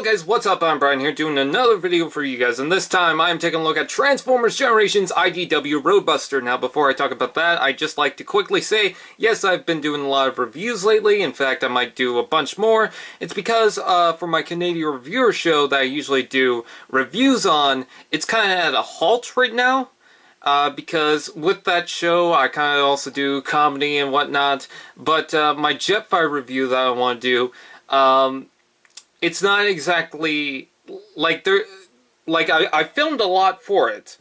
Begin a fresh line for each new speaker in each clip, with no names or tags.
Hello guys, what's up? I'm Brian here doing another video for you guys, and this time I'm taking a look at Transformers Generations IDW Roadbuster. Now before I talk about that, I'd just like to quickly say, yes, I've been doing a lot of reviews lately. In fact, I might do a bunch more. It's because for my Canadian reviewer show that I usually do reviews on, it's kind of at a halt right now. Because with that show, I kind of also do comedy and whatnot, but my Jetfire review that I want to do, it's not exactly like I filmed a lot for it,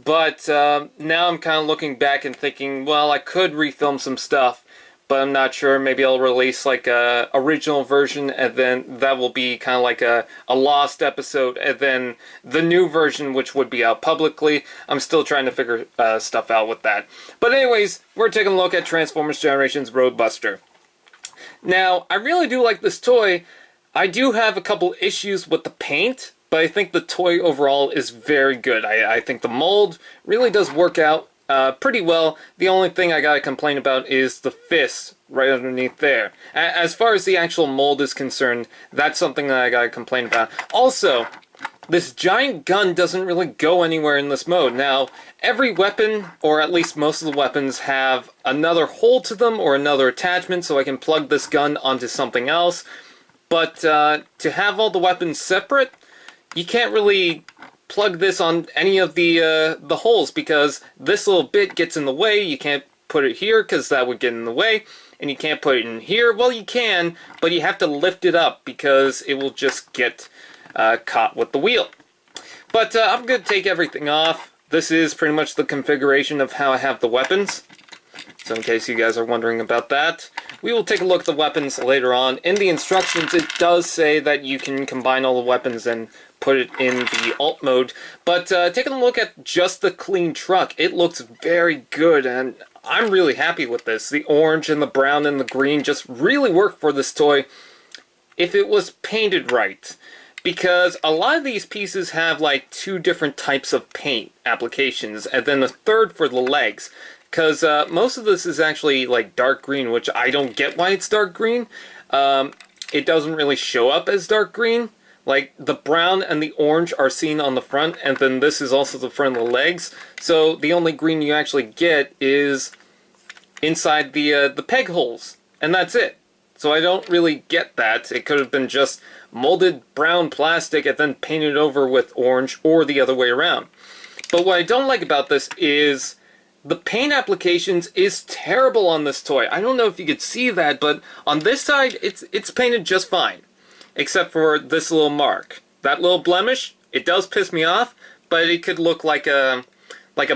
but now I'm kind of looking back and thinking, well, I could refilm some stuff, but I'm not sure. Maybe I'll release like a original version, and then that will be kind of like a lost episode, and then the new version, which would be out publicly. I'm still trying to figure stuff out with that. But anyways, we're taking a look at Transformers Generations Roadbuster. Now, I really do like this toy. I do have a couple issues with the paint, but I think the toy overall is very good. I think the mold really does work out pretty well. The only thing I gotta complain about is the fist right underneath there. As far as the actual mold is concerned, that's something that I gotta complain about. Also, this giant gun doesn't really go anywhere in this mode. Now, every weapon, or at least most of the weapons, have another hole to them or another attachment, so I can plug this gun onto something else. But to have all the weapons separate, you can't really plug this on any of the holes, because this little bit gets in the way. You can't put it here because that would get in the way, and you can't put it in here. Well, you can, but you have to lift it up because it will just get caught with the wheel. But I'm going to take everything off. This is pretty much the configuration of how I have the weapons. So in case you guys are wondering about that, we will take a look at the weapons later on. In the instructions, it does say that you can combine all the weapons and put it in the alt mode. But taking a look at just the clean truck, it looks very good, and I'm really happy with this. The orange and the brown and the green just really work for this toy if it was painted right. Because a lot of these pieces have like two different types of paint applications, and then a third for the legs. Because most of this is actually like dark green, which I don't get why it's dark green. It doesn't really show up as dark green. Like, the brown and the orange are seen on the front, and then this is also the front of the legs. So the only green you actually get is inside the peg holes, and that's it. So I don't really get that. It could have been just molded brown plastic and then painted over with orange, or the other way around. But what I don't like about this is the paint applications is terrible on this toy. I don't know if you could see that, but on this side, it's painted just fine. Except for this little mark. That little blemish, it does piss me off, but it could look like a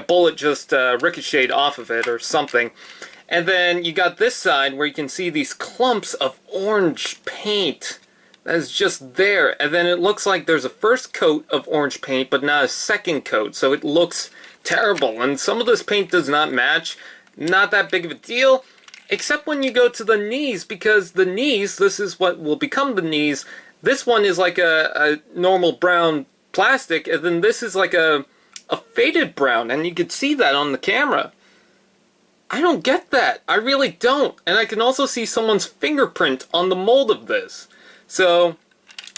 bullet just ricocheted off of it or something. And then you got this side where you can see these clumps of orange paint that is just there. And then it looks like there's a first coat of orange paint, but not a second coat, so it looks terrible. And some of this paint does not match. Not that big of a deal, except when you go to the knees, because the knees, this is what will become the knees. This one is like a normal brown plastic, and then this is like a faded brown, and you can see that on the camera. I don't get that. I really don't. And I can also see someone's fingerprint on the mold of this. So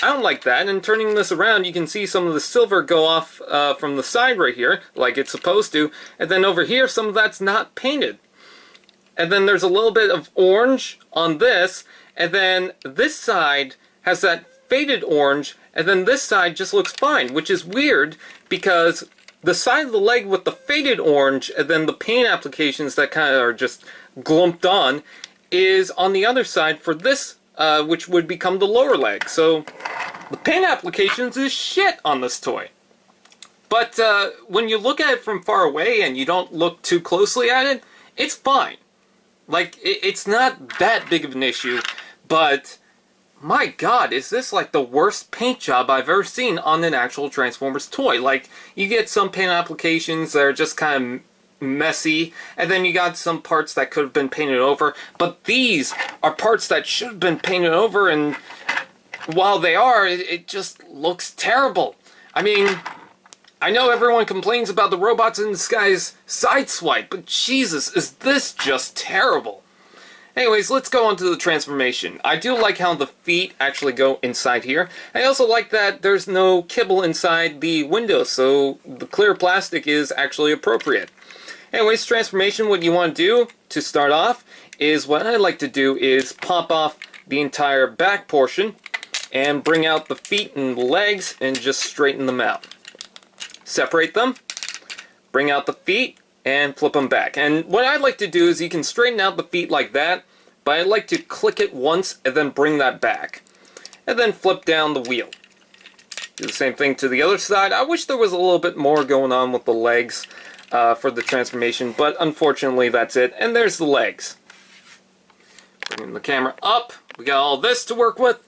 I don't like that. And turning this around, you can see some of the silver go off from the side right here, like it's supposed to. And then over here, some of that's not painted. And then there's a little bit of orange on this. And then this side has that faded orange. And then this side just looks fine, which is weird because the side of the leg with the faded orange and then the paint applications that kind of are just glumped on is on the other side for this, which would become the lower leg. So the paint applications is shit on this toy. But when you look at it from far away and you don't look too closely at it, it's fine. Like, it's not that big of an issue, but my god, is this like the worst paint job I've ever seen on an actual Transformers toy. Like, you get some paint applications that are just kind of messy, and then you got some parts that could have been painted over, but these are parts that should have been painted over, and while they are, it just looks terrible. I mean, I know everyone complains about the Robots in Disguise side swipe, but Jesus, is this just terrible? Anyways, let's go on to the transformation. I do like how the feet actually go inside here. I also like that there's no kibble inside the window, so the clear plastic is actually appropriate. Anyways, transformation, what you want to do to start off is what I like to do is pop off the entire back portion and bring out the feet and legs and just straighten them out. Separate them, bring out the feet, and flip them back. And what I like to do is you can straighten out the feet like that, but I like to click it once and then bring that back. And then flip down the wheel. Do the same thing to the other side. I wish there was a little bit more going on with the legs for the transformation, but unfortunately that's it. And there's the legs. Bringing the camera up. We got all this to work with.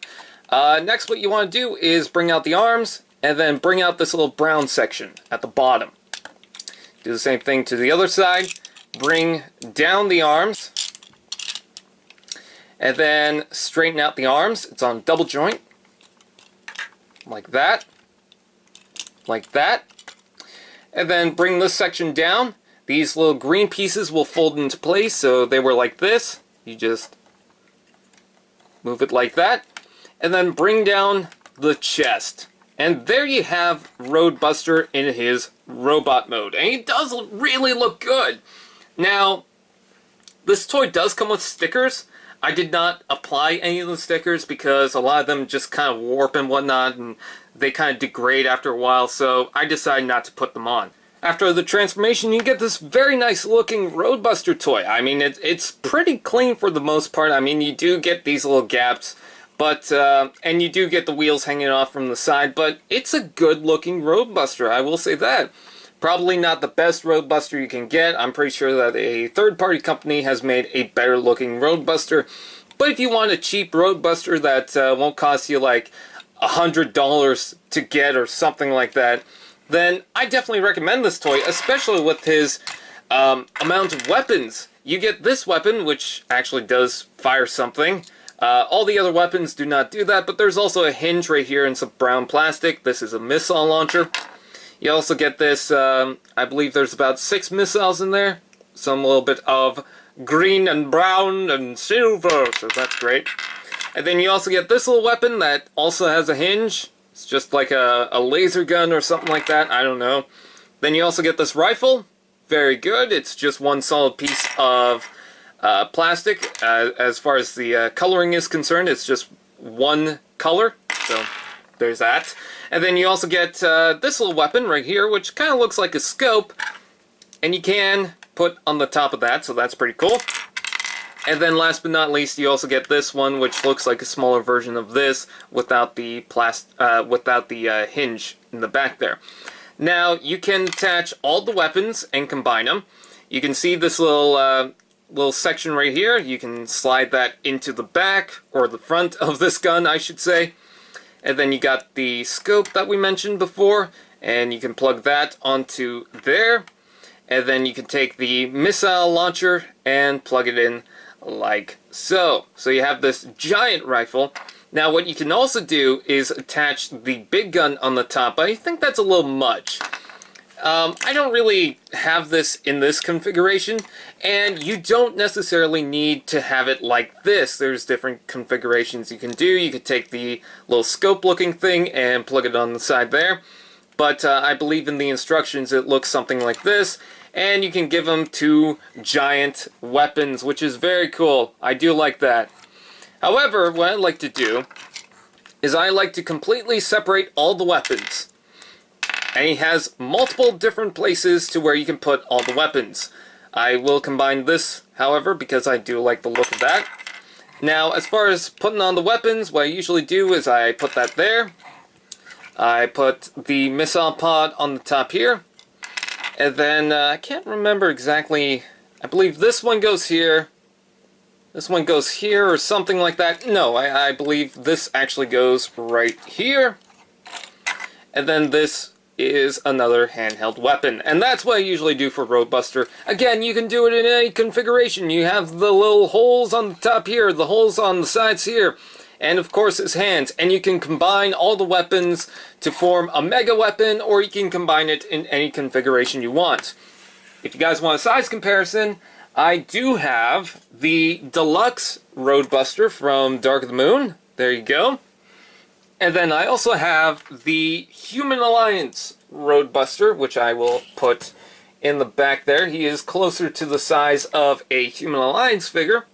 Next, what you want to do is bring out the arms and then bring out this little brown section at the bottom. Do the same thing to the other side. Bring down the arms. And then straighten out the arms. It's on double joint. Like that. Like that. And then bring this section down. These little green pieces will fold into place, so they were like this. You just move it like that. And then bring down the chest. And there you have Roadbuster in his robot mode. And he does really look good. Now, this toy does come with stickers. I did not apply any of the stickers because a lot of them just kind of warp and whatnot, and they kind of degrade after a while, so I decided not to put them on. After the transformation, you get this very nice looking Roadbuster toy. I mean, it's pretty clean for the most part. I mean, you do get these little gaps, but and you do get the wheels hanging off from the side, but it's a good looking Roadbuster, I will say that. Probably not the best Roadbuster you can get. I'm pretty sure that a third-party company has made a better looking Roadbuster. But if you want a cheap Roadbuster that won't cost you like $100 to get or something like that, then I definitely recommend this toy, especially with his amount of weapons. You get this weapon, which actually does fire something. All the other weapons do not do that, but there's also a hinge right here and some brown plastic. This is a missile launcher. You also get this, I believe there's about 6 missiles in there. Some little bit of green and brown and silver, so that's great. And then you also get this little weapon that also has a hinge. It's just like a laser gun or something like that, I don't know. Then you also get this rifle. Very good. It's just one solid piece of plastic. As far as the coloring is concerned, it's just one color. So there's that. And then you also get this little weapon right here, which kind of looks like a scope. And you can put on the top of that, so that's pretty cool. And then last but not least, you also get this one, which looks like a smaller version of this without the hinge in the back there. Now, you can attach all the weapons and combine them. You can see this little section right here. You can slide that into the back, or the front of this gun, I should say. And then you got the scope that we mentioned before, and you can plug that onto there. And then you can take the missile launcher and plug it in like so. So you have this giant rifle. Now what you can also do is attach the big gun on the top, but I think that's a little much. I don't really have this in this configuration, and you don't necessarily need to have it like this. There's different configurations you can do. You could take the little scope looking thing and plug it on the side there, but I believe in the instructions it looks something like this, and you can give them 2 giant weapons, which is very cool. I do like that. However, what I like to do is I like to completely separate all the weapons. And he has multiple different places to where you can put all the weapons. I will combine this, however, because I do like the look of that. Now, as far as putting on the weapons, what I usually do is I put that there. I put the missile pod on the top here. And then, I can't remember exactly, I believe this one goes here. This one goes here, or something like that. No, I believe this actually goes right here. And then this is another handheld weapon. And that's what I usually do for Roadbuster. Again, you can do it in any configuration. You have the little holes on the top here, the holes on the sides here, and of course his hands. And you can combine all the weapons to form a mega weapon, or you can combine it in any configuration you want. If you guys want a size comparison, I do have the Deluxe Roadbuster from Dark of the Moon. There you go. And then I also have the Human Alliance Roadbuster, which I will put in the back there. He is closer to the size of a Human Alliance figure.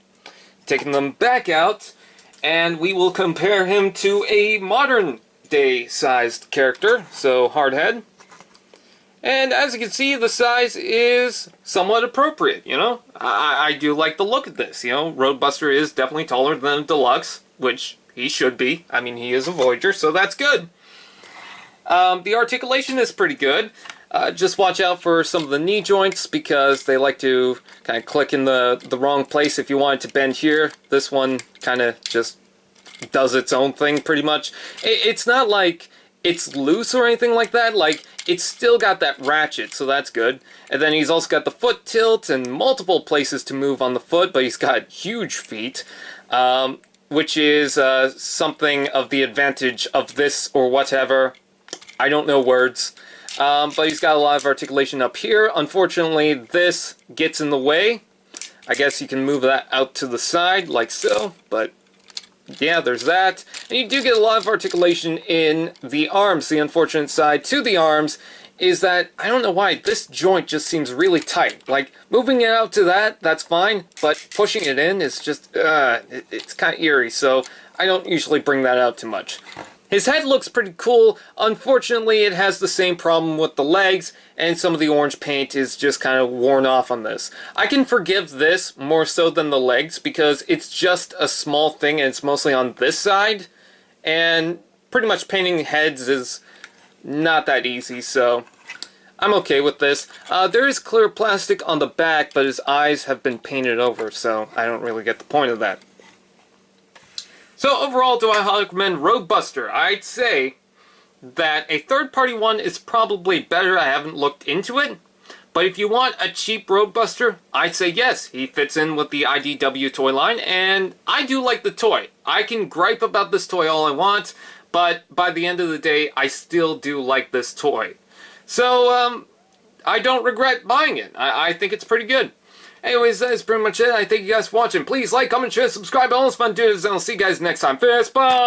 Taking them back out, and we will compare him to a modern day sized character, so Hardhead. And as you can see, the size is somewhat appropriate, you know? I do like the look of this, you know? Roadbuster is definitely taller than a Deluxe, which he should be. I mean, he is a Voyager, so that's good. The articulation is pretty good. Just watch out for some of the knee joints because they like to kind of click in the wrong place. If you want it to bend here, this one kind of just does its own thing pretty much. It's not like it's loose or anything like that. Like, it's still got that ratchet, so that's good. And then he's also got the foot tilt and multiple places to move on the foot, but he's got huge feet, which is something of the advantage of this or whatever. I don't know words. But he's got a lot of articulation up here. Unfortunately, this gets in the way. I guess you can move that out to the side, like so, but yeah, there's that. And you do get a lot of articulation in the arms. The unfortunate side to the arms is that, I don't know why, this joint just seems really tight. Like, moving it out to that, that's fine, but pushing it in is just, it's kind of eerie, so I don't usually bring that out too much. His head looks pretty cool. Unfortunately, it has the same problem with the legs, and some of the orange paint is just kind of worn off on this. I can forgive this more so than the legs, because it's just a small thing, and it's mostly on this side, and pretty much painting heads is not that easy, so I'm okay with this. There is clear plastic on the back, but his eyes have been painted over, so I don't really get the point of that. So overall, do I recommend Roadbuster? I'd say that a third-party one is probably better. I haven't looked into it. But if you want a cheap Roadbuster, I'd say yes. He fits in with the IDW toy line, and I do like the toy. I can gripe about this toy all I want, but by the end of the day, I still do like this toy. So, I don't regret buying it. I think it's pretty good. Anyways, that is pretty much it. I thank you guys for watching. Please like, comment, share, subscribe, all those fun dudes, and I'll see you guys next time. Fist bump!